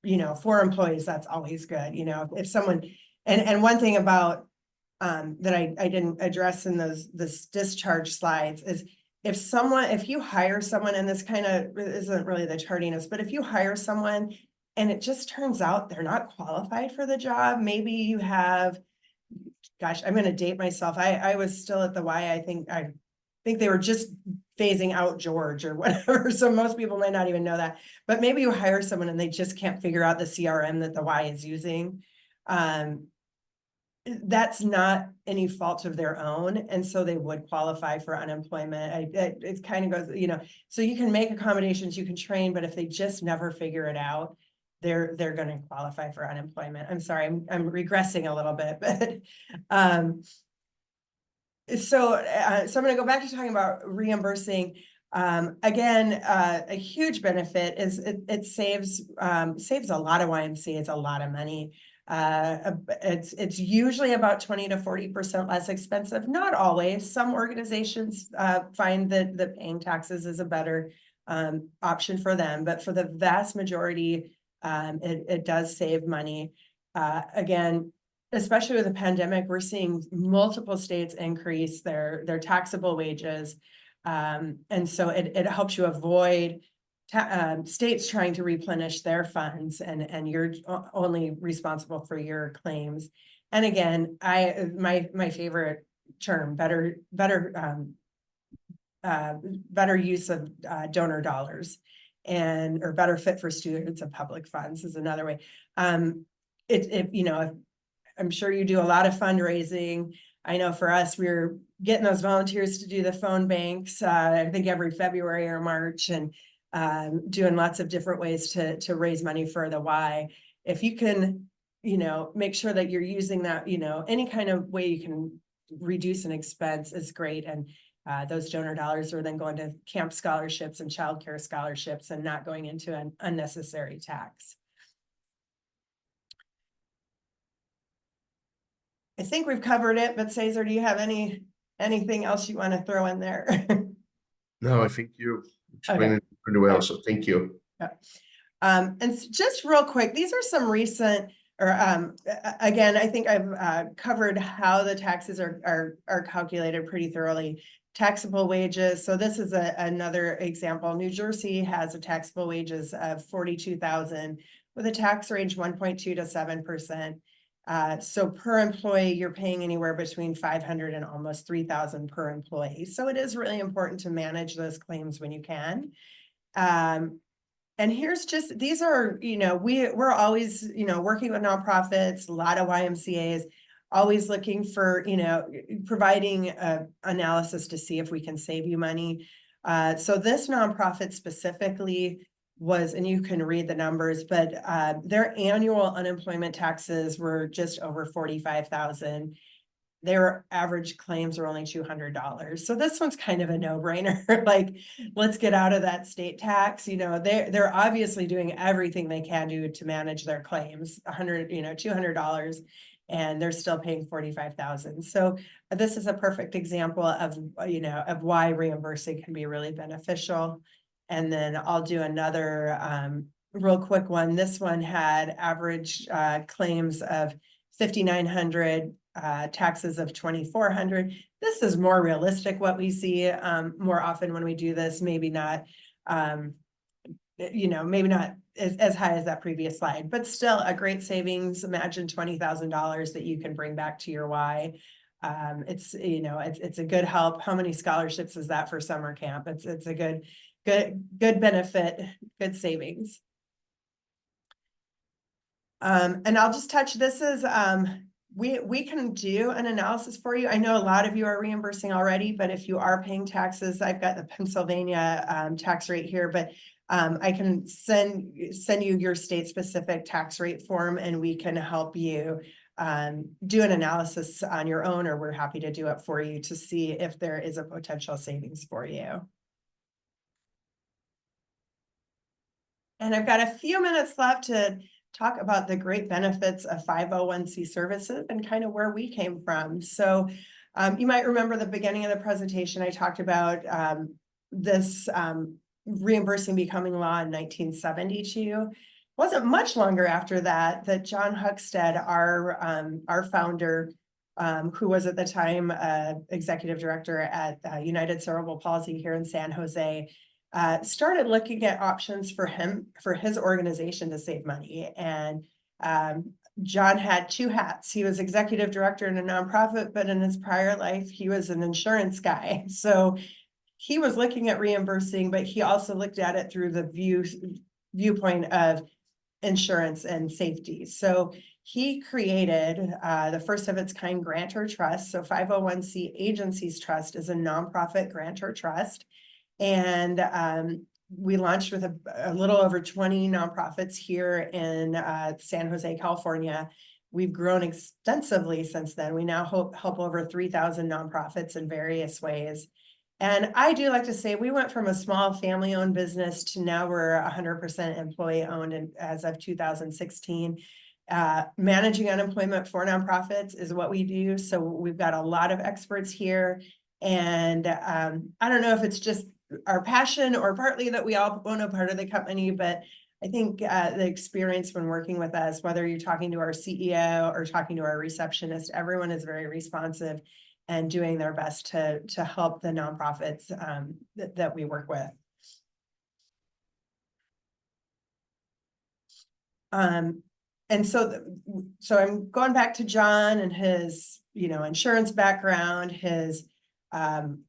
employees, that's always good. If someone, and one thing about that I didn't address in this discharge slides is if you hire someone, and this kind of isn't really the tardiness, but if you hire someone and it just turns out they're not qualified for the job, maybe you have, gosh, I'm going to date myself. I was still at the Y. I think they were just phasing out George or whatever. So most people might not even know that, but maybe you hire someone and they just can't figure out the CRM that the Y is using. That's not any fault of their own, and so they would qualify for unemployment. It kind of goes, so you can make accommodations, you can train, but if they just never figure it out, they're going to qualify for unemployment. I'm sorry, I'm regressing a little bit, but so I'm going to go back to talking about reimbursing. Again, a huge benefit is it saves a lot of YMCA. It's a lot of money. It's usually about 20 to 40% less expensive. Not always. Some organizations find that the paying taxes is a better option for them, but for the vast majority, it does save money. Again, especially with the pandemic, we're seeing multiple states increase their taxable wages. And so it helps you avoid states trying to replenish their funds, and you're only responsible for your claims. And again, my favorite term, better use of donor dollars, or better fit for students of public funds is another way. I'm sure you do a lot of fundraising. I know for us, we're getting those volunteers to do the phone banks, I think every February or March, and doing lots of different ways to raise money for the Y. If you can, make sure that you're using that, any kind of way you can reduce an expense is great. And those donor dollars are then going to camp scholarships and childcare scholarships and not going into an unnecessary tax. I think we've covered it, but Cesar, do you have anything else you want to throw in there? No, I think you explained it pretty well, so thank you. Yeah. And just real quick, these are some recent, again, I think I've covered how the taxes are calculated pretty thoroughly. Taxable wages. So this is another example. New Jersey has a taxable wages of 42,000 with a tax range 1.2 to 7%. So per employee, you're paying anywhere between 500 and almost 3,000 per employee. So it is really important to manage those claims when you can. And here's just, these are, we're always, working with nonprofits, a lot of YMCAs, always looking for, providing analysis to see if we can save you money. So this nonprofit specifically was, and you can read the numbers, but their annual unemployment taxes were just over 45,000. Their average claims are only $200. So this one's kind of a no-brainer. Like, let's get out of that state tax. They're obviously doing everything they can do to manage their claims, $200, and they're still paying 45,000. So this is a perfect example of why reimbursing can be really beneficial. And then I'll do another real quick one. This one had average claims of 5,900, taxes of 2,400. This is more realistic what we see more often when we do this. Maybe not, maybe not as high as that previous slide, but still a great savings. Imagine $20,000 that you can bring back to your Y. It's a good help. How many scholarships is that for summer camp? It's a good benefit, good savings. And I'll just touch, this is, we can do an analysis for you. I know a lot of you are reimbursing already, but if you are paying taxes, I've got the Pennsylvania tax rate here, but I can send you your state specific tax rate form, and we can help you do an analysis on your own, or we're happy to do it for you to see if there is a potential savings for you. And I've got a few minutes left to talk about the great benefits of 501c services and kind of where we came from. So you might remember the beginning of the presentation, I talked about this reimbursing becoming law in 1972. It wasn't much longer after that John Huckstead, our founder, who was at the time executive director at United Cerebral Palsy here in San Jose, started looking at options for his organization to save money. And John had two hats. He was executive director in a nonprofit, but in his prior life, he was an insurance guy. So he was looking at reimbursing, but he also looked at it through the viewpoint of insurance and safety. So he created the first of its kind grantor trust. So 501c Agencies Trust is a nonprofit grantor trust. And we launched with a little over 20 nonprofits here in San Jose, California. We've grown extensively since then. We now help over 3,000 nonprofits in various ways. And I do like to say we went from a small family-owned business to now we're 100% employee-owned, and as of 2016. Managing unemployment for nonprofits is what we do. So we've got a lot of experts here. And I don't know if it's just our passion or partly that we all own a part of the company, but I think the experience when working with us, whether you're talking to our CEO or talking to our receptionist, everyone is very responsive and doing their best to help the nonprofits that we work with. And so I'm going back to John and his, insurance background, his and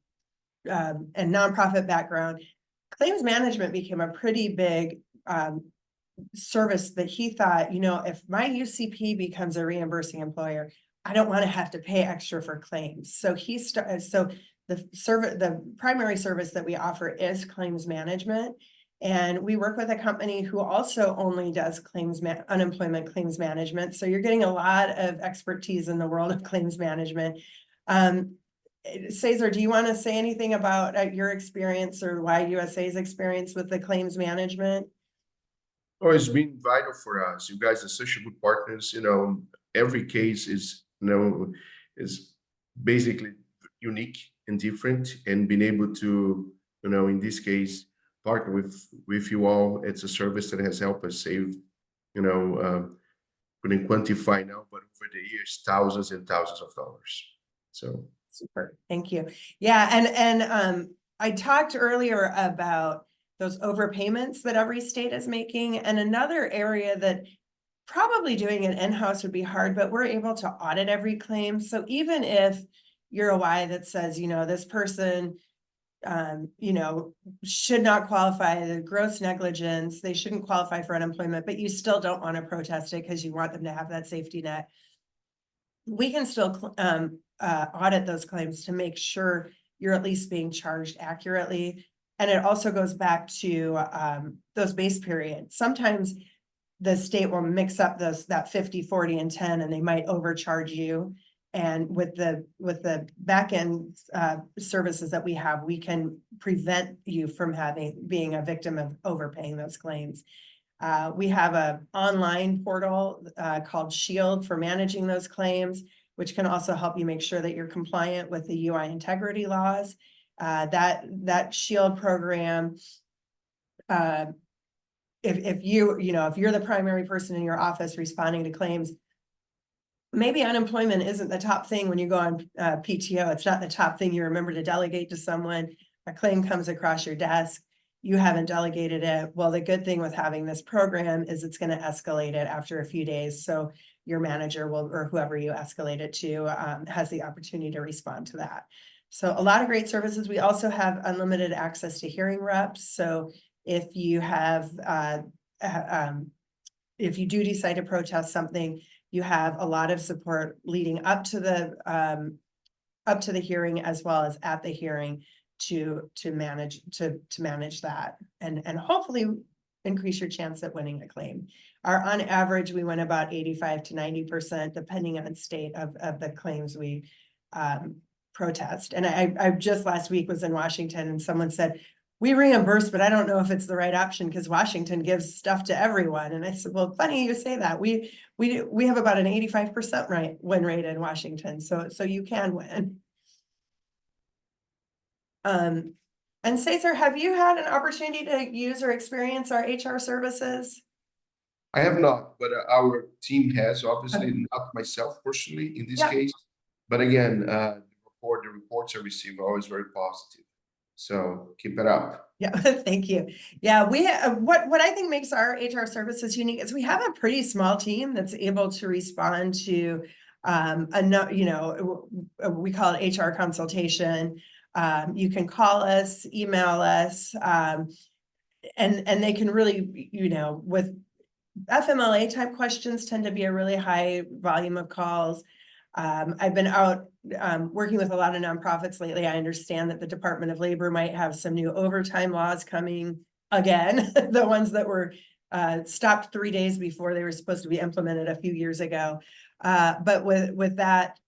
nonprofit background. Claims management became a pretty big service that he thought, if my UCP becomes a reimbursing employer, I don't want to have to pay extra for claims. So the primary service that we offer is claims management. And we work with a company who also only does unemployment claims management. So you're getting a lot of expertise in the world of claims management. Cesar, do you want to say anything about your experience or YUSA's experience with the claims management? Oh, it's been vital for us. You guys are such good partners. Every case is, is basically unique and different, and being able to, in this case, partner with you all. It's a service that has helped us save, couldn't quantify now, but over the years, thousands and thousands of dollars. So super, thank you. Yeah, and I talked earlier about those overpayments that every state is making, and another area that probably doing it in-house would be hard, but we're able to audit every claim. So even if you're a Y that says, this person should not qualify, the gross negligence, they shouldn't qualify for unemployment, but you still don't want to protest it because you want them to have that safety net. We can still audit those claims to make sure you're at least being charged accurately. And it also goes back to those base periods. Sometimes the state will mix up that 50, 40, and 10, and they might overcharge you. And with the back end services that we have, we can prevent you from being a victim of overpaying those claims. We have an online portal called Shield for managing those claims, which can also help you make sure that you're compliant with the UI integrity laws. That Shield program, if you're the primary person in your office responding to claims, maybe unemployment isn't the top thing when you go on PTO. It's not the top thing you remember to delegate to someone. A claim comes across your desk, you haven't delegated it. Well, the good thing with having this program is it's going to escalate it after a few days. So your manager will, or whoever you escalate it to, has the opportunity to respond to that. So a lot of great services. We also have unlimited access to hearing reps. So if you do decide to protest something, you have a lot of support leading up to the hearing as well as at the hearing to manage that and hopefully increase your chance at winning a claim. On average, we win about 85 to 90%, depending on the state of the claims we protest. And I just last week was in Washington, and someone said, we reimburse, but I don't know if it's the right option because Washington gives stuff to everyone. And I said, well, funny you say that. We have about an 85% win rate in Washington. So you can win. And Cesar, have you had an opportunity to use or experience our HR services? I have not, but our team has, obviously, not myself personally in this case. But again, the reports I receive are always very positive. So keep it up. Yeah, thank you. Yeah, we what I think makes our HR services unique is we have a pretty small team that's able to respond to we call it HR consultation. You can call us, email us, and they can really, with FMLA type questions tend to be a really high volume of calls. I've been out working with a lot of nonprofits lately. I understand that the Department of Labor might have some new overtime laws coming again, the ones that were stopped 3 days before they were supposed to be implemented a few years ago. But with that,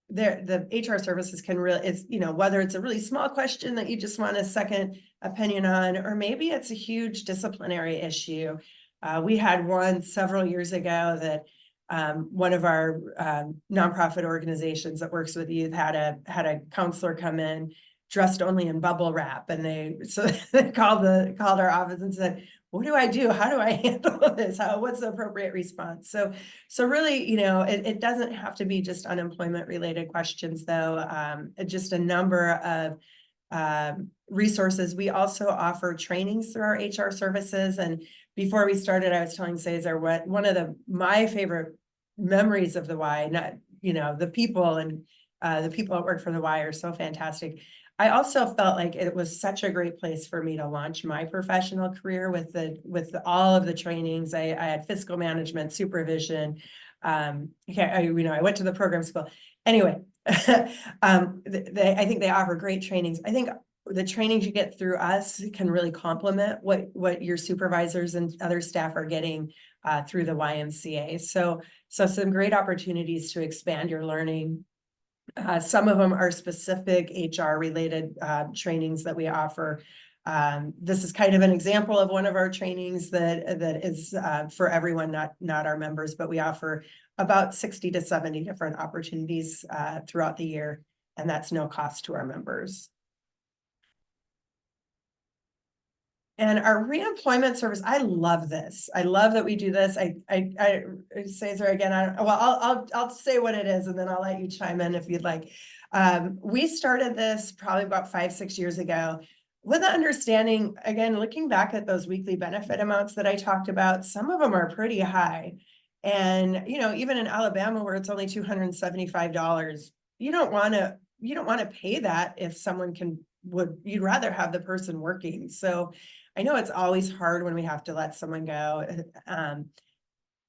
the HR services can really, it's, whether it's a really small question that you just want a second opinion on, or maybe it's a huge disciplinary issue. We had one several years ago that one of our nonprofit organizations that works with youth had a counselor come in dressed only in bubble wrap, and they called our office and said, what do I do? How do I handle this? What's the appropriate response? So really, it doesn't have to be just unemployment related questions, though. Just a number of resources. We also offer trainings through our HR services. And before we started, I was telling Cesar one of my favorite memories of the Y, not, the people and the people that work for the Y are so fantastic. I also felt like it was such a great place for me to launch my professional career with all of the trainings. I had fiscal management, supervision. I went to the program school. Anyway, I think they offer great trainings. I think the trainings you get through us can really complement what your supervisors and other staff are getting through the YMCA. So some great opportunities to expand your learning. Some of them are specific HR related trainings that we offer. This is kind of an example of one of our trainings that is for everyone, not our members, but we offer about 60 to 70 different opportunities throughout the year, and that's no cost to our members. And our reemployment service, I love this. I love that we do this. I Cesar again. I'll say what it is, and then I'll let you chime in if you'd like. We started this probably about 5-6 years ago with the understanding, again, looking back at those weekly benefit amounts that I talked about, some of them are pretty high. And, even in Alabama where it's only $275, you don't want to pay that if someone you'd rather have the person working. So I know it's always hard when we have to let someone go.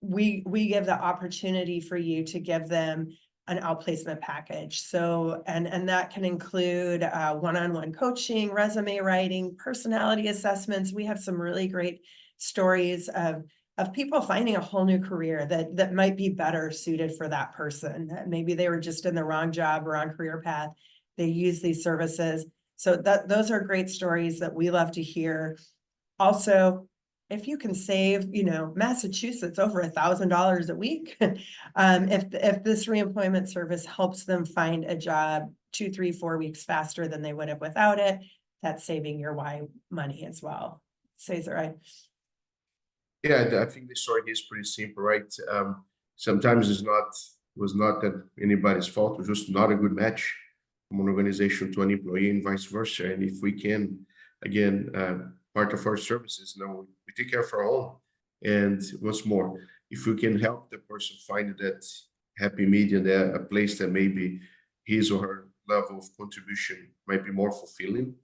We give the opportunity for you to give them an outplacement package. So, and that can include one-on-one coaching, resume writing, personality assessments. We have some really great stories of people finding a whole new career that might be better suited for that person. Maybe they were just in the wrong job, wrong career path. They use these services. So those are great stories that we love to hear. Also, if you can save, Massachusetts over $1,000 a week, if this reemployment service helps them find a job 2, 3, 4 weeks faster than they would have without it, that's saving your Y money as well. Cesar, right? Yeah, I think the story is pretty simple, right? Sometimes it was not that anybody's fault. It was just not a good match from an organization to an employee and vice versa. And if we can, again, part of our services, we take care of our own. And once more, if we can help the person find that happy medium, there, a place that maybe his or her level of contribution might be more fulfilling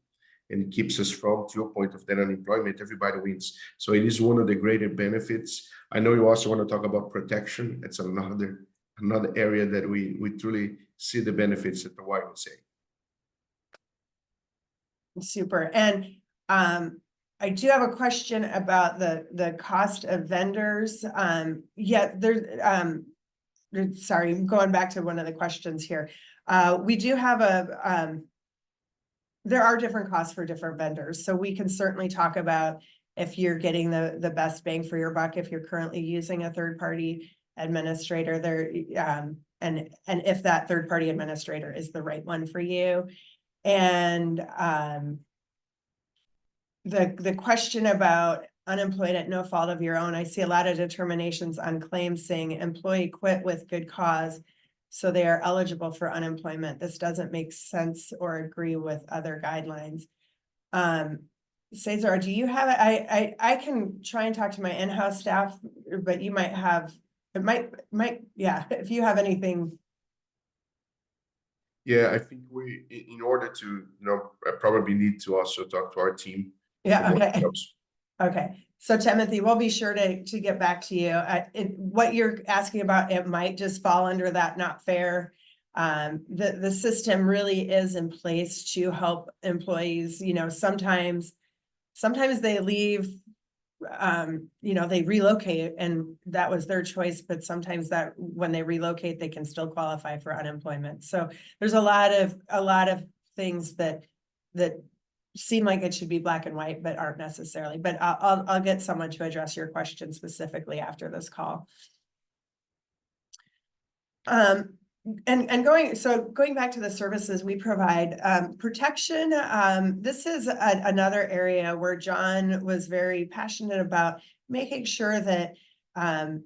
and keeps us from, to your point of that unemployment, everybody wins. So it is one of the greater benefits. I know you also want to talk about protection. It's another area that we truly see the benefits at the YMCA. Super. And I do have a question about the cost of vendors. Sorry, I'm going back to one of the questions here. We do have there are different costs for different vendors. So we can certainly talk about if you're getting the best bang for your buck, if you're currently using a third-party administrator there, and if that third-party administrator is the right one for you. And the question about unemployed at no fault of your own, I see a lot of determinations on claims saying employee quit with good cause, so they are eligible for unemployment. This doesn't make sense or agree with other guidelines. Cesar, do you have it? I can try and talk to my in-house staff, but you might have, it might, yeah, if you have anything. Yeah, I think in order to, I probably need to also talk to our team. Yeah, for more okay. details. Okay, so Timothy, we'll be sure to get back to you. What you're asking about, it might just fall under that not fair. The system really is in place to help employees, sometimes they leave, they relocate and that was their choice, but sometimes that when they relocate, they can still qualify for unemployment. So there's a lot of things that seem like it should be black and white, but aren't necessarily. But I'll get someone to address your question specifically after this call. And going back to the services we provide, protection, this is another area where John was very passionate about making sure that that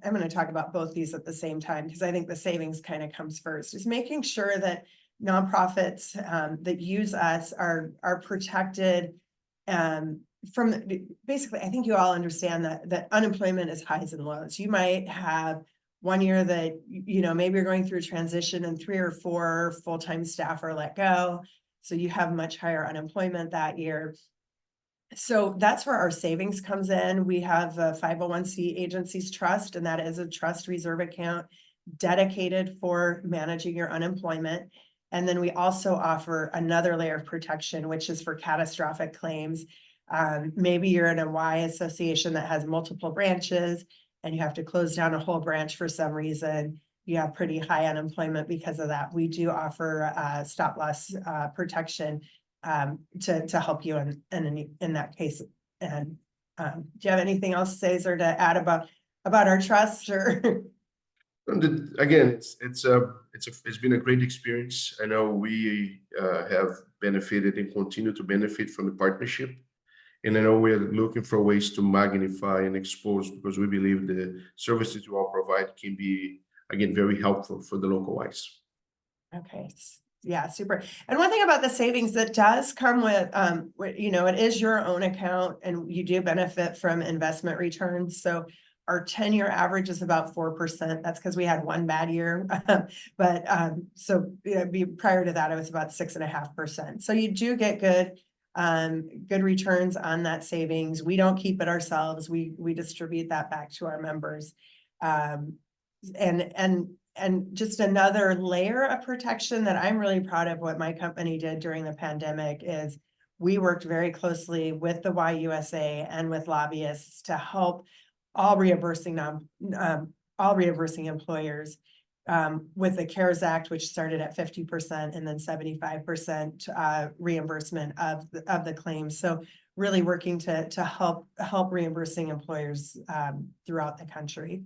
I'm going to talk about both these at the same time, because I think the savings kind of comes first, is making sure that nonprofits that use us are protected from basically. I think you all understand that unemployment is highs and lows. You might have one year that, maybe you're going through a transition and 3 or 4 full-time staff are let go. So you have much higher unemployment that year. So that's where our savings comes in. We have a 501c agencies trust, and that is a trust reserve account dedicated for managing your unemployment. And then we also offer another layer of protection, which is for catastrophic claims. Maybe you're in a Y association that has multiple branches and you have to close down a whole branch for some reason. You have pretty high unemployment because of that. We do offer stop loss protection to help you in that case. And do you have anything else, Cesar, to add about our trust or? Again, it's been a great experience. I know we have benefited and continue to benefit from the partnership. And I know we're looking for ways to magnify and expose, because we believe the services you all provide can be, again, very helpful for the local wise. Okay, yeah, super. And one thing about the savings that does come with, it is your own account and you do benefit from investment returns. So our 10-year average is about 4%. That's because we had one bad year. But prior to that, it was about 6.5%. So you do get good returns on that savings. We don't keep it ourselves. We distribute that back to our members. And just another layer of protection that I'm really proud of what my company did during the pandemic is we worked very closely with the YUSA and with lobbyists to help all reimbursing employers with the CARES Act, which started at 50% and then 75% reimbursement of the claims. So really working to help reimbursing employers throughout the country.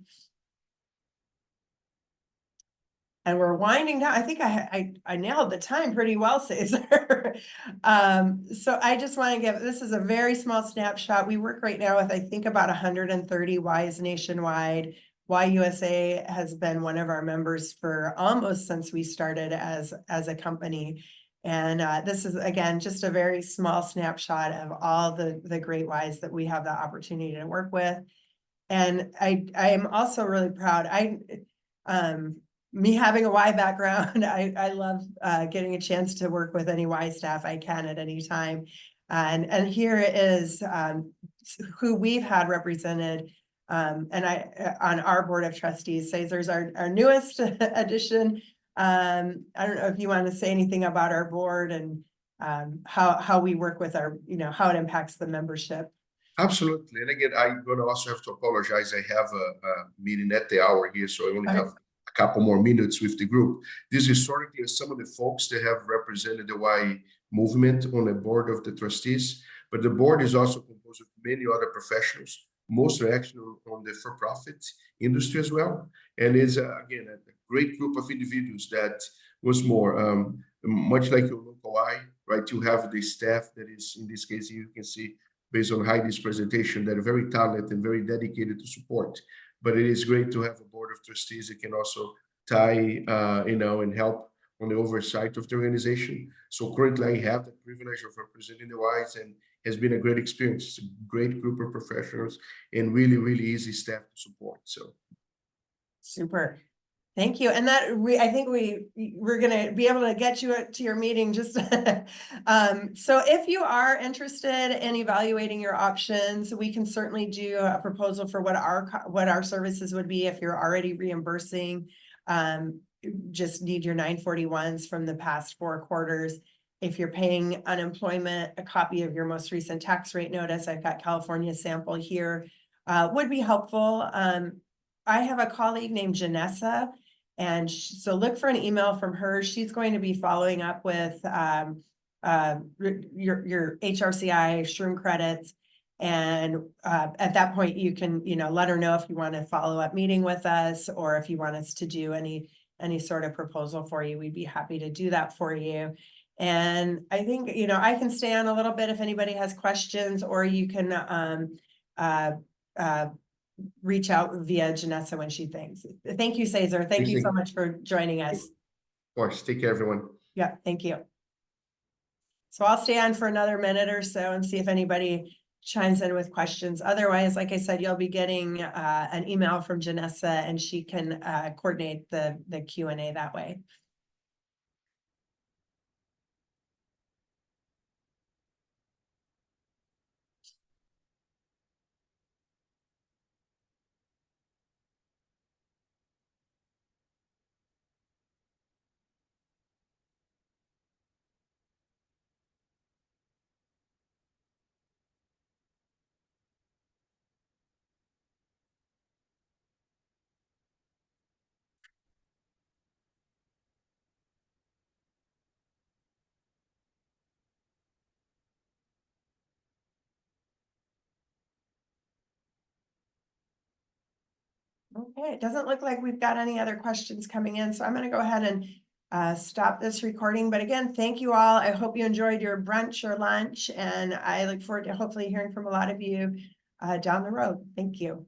And we're winding down. I think I nailed the time pretty well, Cesar. So I just want to this is a very small snapshot. We work right now with, I think, about 130 Ys nationwide. YUSA has been one of our members for almost since we started as a company. And this is, again, just a very small snapshot of all the great Ys that we have the opportunity to work with. And I am also really proud. Me having a Y background, I love getting a chance to work with any Y staff I can at any time. And here is who we've had represented on our board of trustees. Cesar's our newest addition. I don't know if you want to say anything about our board and how we work with our, how it impacts the membership. Absolutely. And again, I'm going to also have to apologize. I have a meeting at the hour here, so I only have a couple more minutes with the group. This historically is some of the folks that have represented the Y movement on the board of the trustees, but the board is also composed of many other professionals, mostly actually on the for-profit industry as well. And it's, again, a great group of individuals that was more, much like your local Y, right? You have the staff that is, in this case, you can see, based on Heidi's presentation, that are very talented and very dedicated to support. But it is great to have a board of trustees that can also tie, and help on the oversight of the organization. So currently I have the privilege of representing the Ys, and has been a great experience. It's a great group of professionals and really, really easy staff to support. So super. Thank you. And I think we're gonna be able to get you to your meeting just. So if you are interested in evaluating your options, we can certainly do a proposal for what our services would be if you're already reimbursing. Just need your 941s from the past 4 quarters. If you're paying unemployment, a copy of your most recent tax rate notice, I've got California sample here, would be helpful. I have a colleague named Janessa, and so look for an email from her. She's going to be following up with your HRCI shroom credits. And at that point, you can, let her know if you want to follow up meeting with us, or if you want us to do any sort of proposal for you. We'd be happy to do that for you. And I think, I can stay on a little bit if anybody has questions, or you can reach out via Janessa when she thinks. Thank you, Cesar. Thank you so much for joining us. Of course, take care, everyone. Yeah, thank you. So I'll stay on for another minute or so and see if anybody chimes in with questions. Otherwise, like I said, you'll be getting an email from Janessa, and she can coordinate the Q&A that way. Okay, it doesn't look like we've got any other questions coming in, so I'm going to go ahead and stop this recording. But again, thank you all. I hope you enjoyed your brunch or lunch, and I look forward to hopefully hearing from a lot of you down the road. Thank you.